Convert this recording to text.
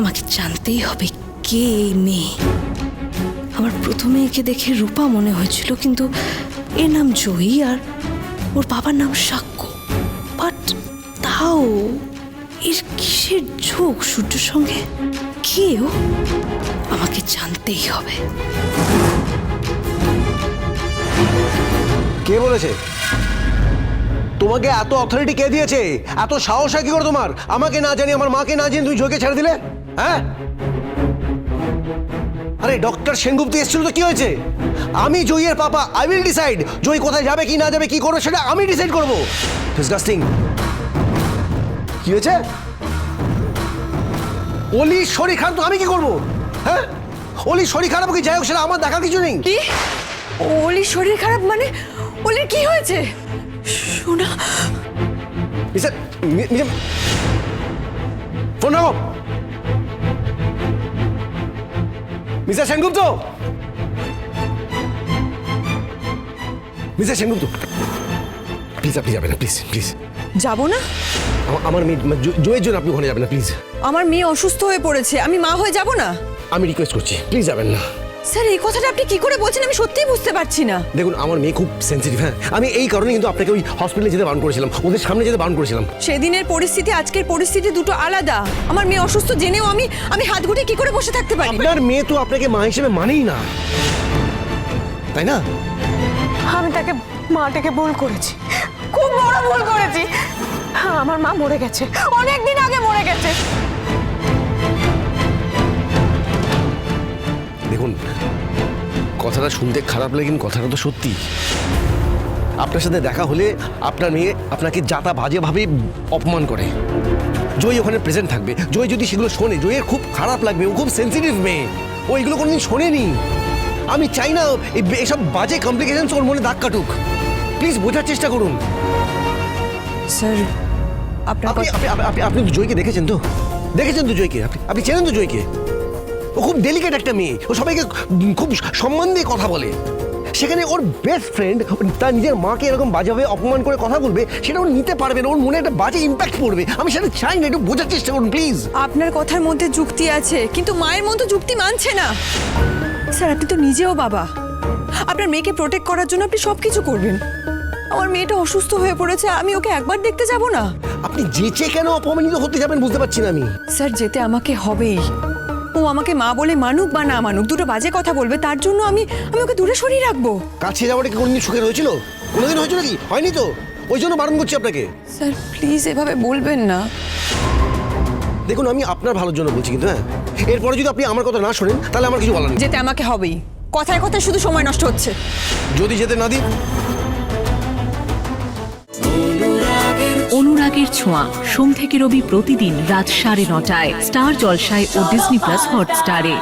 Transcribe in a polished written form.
আমাকে জানতেই হবে কে এই মেয়ে। আমার প্রথমে একে দেখে রূপা মনে হয়েছিল, কিন্তু এর নাম জয়ী আর ওর বাবার নাম সাক্ষ্য। বাট তাও এর কিসের যোগ সূর্যের সঙ্গে? কে ও? আমাকে জানতেই হবে। কে বলেছে তোমাকে? এত অথরিটি কে দিয়েছে? এত সাহস কি করে তোমার? আমাকে না জানি, আমার মাকে না জানি তুমি জয়কে ছেড়ে দিলে? হ্যাঁ, আরে ডক্টর সেনগুপ্ত এসেছিল তো কি হয়েছে? আমি জয়ের পাপা, আই উইল ডিসাইড জয় কোথায় যাবে কি না যাবে, কি করবে সেটা আমি ডিসাইড করবো। ডিসগাস্টিং। কি হয়েছে? অলির শরীর খারাপ তো আমি কি করবো? হ্যাঁ, অলির শরীর খারাপ কি যাই হোক, সেটা আমার দেখার কিছু নেই। কি? অলির শরীর খারাপ মানে? অলির কি হয়েছে? শোনা, মিস্টার ফোন রাখো। Mister Sengupta, mister Sengupta, please আপনি যাবেন না, প্লিজ প্লিজ। যাব না? আমার মেয়ে জয়ের জন্য আপনি ওখানে যাবেন না, প্লিজ। আমার মেয়ে অসুস্থ হয়ে পড়েছে, আমি মা হয়ে যাব না? আমি রিকোয়েস্ট করছি, প্লিজ যাবেন না। স্যার, এই কথাটা আপনি কি করে বলছেন? আমি সত্যিই বুঝতে পারছি না। দেখুন, আমার মেয়ে খুব সেন্সিটিভ। হ্যাঁ, আমি এই কারণে কিন্তু আপনাকে ওই হসপিটালে যেতে বারণ করেছিলাম, ওদের সামনে যেতে বারণ করেছিলাম। সেদিনের পরিস্থিতি আজকের পরিস্থিতি দুটো আলাদা। আমার মেয়ে অসুস্থ জেনেও আমি হাত গুটিয়ে কি করে বসে থাকতে পারি? আপনার মেয়ে তো আপনাকে মা হিসেবে মানেই না, তাই না? আমি তাকে মাটাকে ভুল করেছি, খুব বড় ভুল করেছি। আমার মা মরে গেছে, অনেক দিন আগে মরে গেছে। দেখুন, কথাটা শুনতে খারাপ লাগে, কিন্তু কথাটা তো সত্যি। আপনার সাথে দেখা হলে আপনার মেয়ে আপনাকে যাতা বাজেভাবে অপমান করে। জয় ওখানে প্রেজেন্ট থাকবে, জয় যদি সেগুলো শোনে, জয়ের খুব খারাপ লাগবে। ও খুব সেন্সিটিভ মেয়ে, ও এগুলো কোনোদিন শোনেনি। আমি চাই না এসব বাজে কমপ্লিকেশনস ওর মনে দাগ কাটুক। প্লিজ বোঝার চেষ্টা করুন। স্যার, আপনি তো জয়কে দেখেছেন তো? দেখেছেন তো জয়কে? আপনি চেনেন তো জয়কে? ও খুব ডেলিকেট একটা মেয়ে, ও সবাইকে খুব সম্মান দিয়ে কথা বলে। সেখানে ওর বেস্ট ফ্রেন্ড তার নিজের মাকে এরকম বাজেভাবে অপমান করে কথা বলবে, সেটা ও নিতে পারবে না, ওর মনে একটা বাজে ইম্প্যাক্ট পড়বে। আমি সেটা চাই না, একটু বোঝার চেষ্টা করুন প্লিজ। আপনার কথার মধ্যে যুক্তি আছে, কিন্তু মায়ের মতো যুক্তি মানছে না। স্যার, আপনি তো নিজেও বাবা, আপনার মেয়েকে প্রোটেক্ট করার জন্য আপনি সবকিছু করবেন। আমার মেয়েটা অসুস্থ হয়ে পড়েছে, আমি ওকে একবার দেখতে যাব না? আপনি যেচে কেন অপমানিত হতে যাবেন বুঝতে পারছি না আমি। স্যার, যেতে আমাকে হবেই। ও আমাকে মা বলে মানুক বা না মানুক, দুটো বাজে কথা বলবে, তার জন্য আমি ওকে দূরে সরিয়ে রাখবো? কাছে যাওয়াটা কি কোনোদিন সুখের হয়েছিল? কোনোদিন হয়েছিল কি? হয়নি তো, ওই জন্য বারণ করছি আপনাকে। স্যার, প্লিজ এভাবে বলবেন না। দেখুন, আমি আপনার ভালোর জন্য বলছি, কিন্তু হ্যাঁ, এরপরে যদি আপনি আমার কথা না শোনেন তাহলে আমার কিছু বলার নেই। যেতে আমাকে হবেই, কথায় কথায় শুধু সময় নষ্ট হচ্ছে। যদি যেতে না দিই। অনুরাগের ছোঁয়া, সোম থেকে রবি প্রতিদিন রাত 9:30টায় স্টার জলসায় ও ডিজনি প্লাস হটস্টারে।